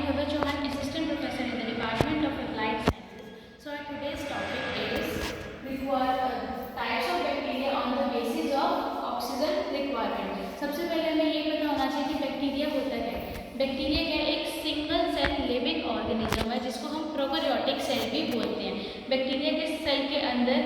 Bhavat Chauhan, Assistant Professor in the Department of Applied Sciences. So our today's topic is types of bacteria on the basis of oxygen requirement. सबसे पहले हमें ये पता होना चाहिए कि बैक्टीरिया होता क्या है। बैक्टीरिया क्या है? एक सिंगल सेल लिविंग ऑर्गेनिज्म है जिसको हम प्रोकैरियोटिक सेल भी बोलते हैं। बैक्टीरिया के सेल के अंदर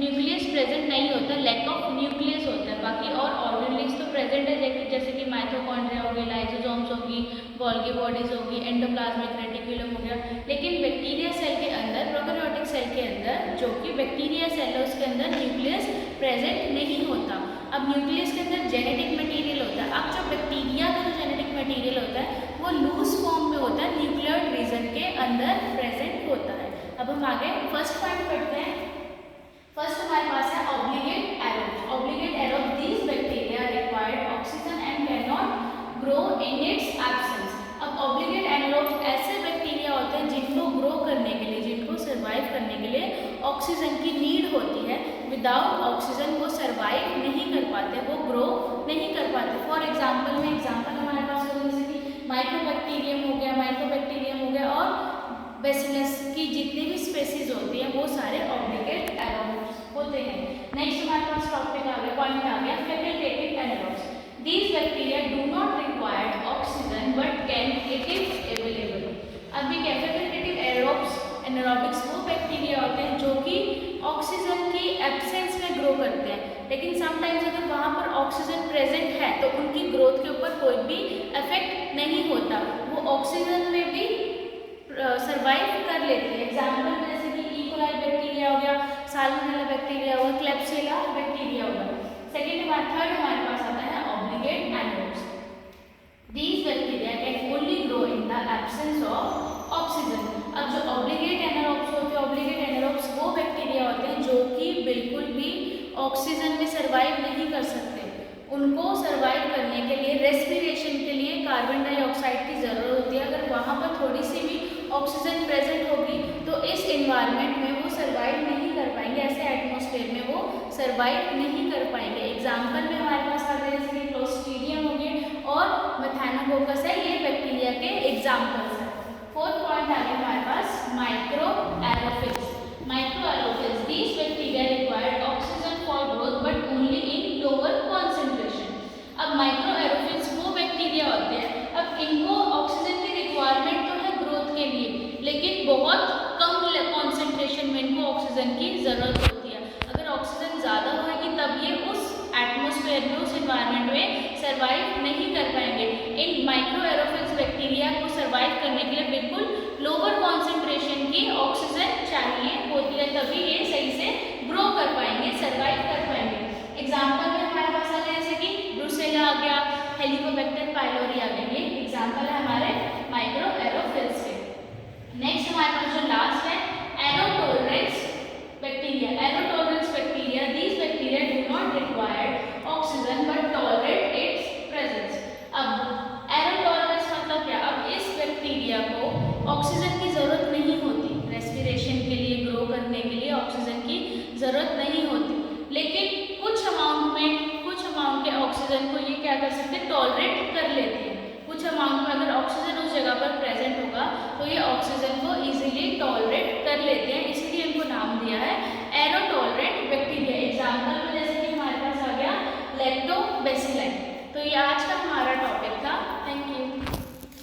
न्यूक्लियस प्रेजेंट नहीं होता, लैक ऑफ न्यूक्लियस होता है। बाकी और ऑर्गेनेल्स तो प्रेजेंट है, जैसे कि माइटोकॉन्ड्रिया हो गई, लाइसोसोम्स होगी, गोल्गी बॉडीज होगी, एंडोप्लाज्मिक रेटिकुलम हो गया। लेकिन बैक्टीरिया सेल के अंदर, प्रोकैरियोटिक सेल के अंदर, जो कि बैक्टीरिया सेल है, उसके अंदर न्यूक्लियस प्रेजेंट नहीं होता। अब न्यूक्लियस के अंदर जेनेटिक मटेरियल होता है। अब जो बैक्टीरिया का जो जेनेटिक मटेरियल होता है वो लूज फॉर्म में होता है, न्यूक्लियोइड रीजन के अंदर प्रेजेंट होता है। अब हम आगे फर्स्ट पॉइंट पढ़ते हैं। फर्स्ट हमारे पास है obligate aerobes. Obligate aerobes, these bacteria required oxygen and can not grow in its absence. अब ऑब्लिगेट एनारोब्स ऐसे बैक्टीरिया होते हैं जिनको ग्रो करने के लिए, जिनको सर्वाइव करने के लिए ऑक्सीजन की नीड होती है। विदाउट ऑक्सीजन वो सर्वाइव नहीं कर पाते, वो ग्रो नहीं कर पाते। फॉर एग्जाम्पल में एग्जाम्पल हमारे पास हो जैसे कि माइक्रोबैक्टीरियम हो गया और बेसिलस की जितनी भी स्पेसीज होती है वो सारे ऑब्लिगेट एनारोब्स होते हैं। नेक्स्ट हमारे पास टॉपिक आ गया, पॉइंट आ गया facultative anaerobes. These bacteria do not require oxygen but can it is available। अब भी क्या फैकल्टेटिव एनारोबिक्स वो बैक्टीरिया होते हैं जो कि ऑक्सीजन की एब्सेंस में ग्रो करते हैं, लेकिन समटाइम्स अगर वहाँ पर ऑक्सीजन प्रेजेंट है तो उनकी ग्रोथ के ऊपर कोई भी इफेक्ट नहीं होता, वो ऑक्सीजन में भी सर्वाइव कर लेते हैं। एग्जाम्पल में जैसे कि इकोलाई बैक्टीरिया हो गया, साल्मोनेला बैक्टीरिया हो गया, क्लेप्सिला बैक्टीरिया हो गया। थर्ड हमारे पास आता है obligate anaerobes. These bacteria can only grow in the absence of oxygen। अब जो ऑब्लिगेट एनारोब्स होते हैं, ऑब्लिगेट एनारोब्स वो बैक्टीरिया होते हैं जो कि बिल्कुल भी ऑक्सीजन में सर्वाइव नहीं कर सकते। उनको सर्वाइव करने के लिए, रेस्पिरेशन के लिए कार्बन डाइऑक्साइड की ज़रूरत होती है। अगर वहाँ पर थोड़ी सी भी ऑक्सीजन प्रेजेंट होगी तो इस एनवायरनमेंट में वो सर्वाइव नहीं कर पाएंगे, ऐसे एटमॉस्फेयर में वो सर्वाइव नहीं कर पाएंगे। एग्जाम्पल में हमारे पास आ गए जैसे क्लोस्ट्रीडियम हो गए और मेथानोकोकस है, ये बैक्टीरिया के एग्जाम्पल्स हैं। फोर्थ पॉइंट आ गया हमारे पास microaerophiles. Microaerophiles, these bacteria required oxygen for growth but only in lower concentration. अब माइक्रो एरोफिल्स वो बैक्टीरिया होते हैं, अब इनको ऑक्सीजन की रिक्वायरमेंट तो है ग्रोथ के लिए, लेकिन बहुत कम कॉन्सेंट्रेशन में इनको ऑक्सीजन की ज़रूरत होती है। अगर ऑक्सीजन ज़्यादा होगी तब ये उस एटमॉस्फेयर में, उस एनवायरनमेंट में सर्वाइव नहीं कर पाएंगे। इन माइक्रो एरोफिल्स बैक्टीरिया को सर्वाइव करने के लिए बिल्कुल लोअर कॉन्सेंट्रेशन की ऑक्सीजन चाहिए होती है, तभी ये सही से ग्रो कर पाएंगे, सर्वाइव कर पाएंगे। एग्जाम्पल में हमारे पास आ गया जैसे कि ब्रुसेला आ गया, हेलिकोबैक्टर पाइलोरी आ गए, ये एग्जाम्पल है हमारे माइक्रो एरोफिल्स के। नेक्स्ट हमारे पास जो लास्ट है aerotolerance bacteria. Aerotolerance bacteria, these bacteria do not require oxygen but tolerate its presence. अब एरोटोलरेंस मतलब क्या? अब इस बैक्टीरिया को ऑक्सीजन की ज़रूरत नहीं होती, रेस्पिरेशन के लिए, ग्रो करने के लिए ऑक्सीजन की ज़रूरत नहीं होती, लेकिन कुछ अमाउंट के ऑक्सीजन को ये क्या कर सकते हैं? टॉलरेट कर लेते हैं। कुछ अमाउंट में अगर ऑक्सीजन उस जगह पर प्रेजेंट होगा तो ये ऑक्सीजन को इजीली टॉलरेट कर लेते हैं,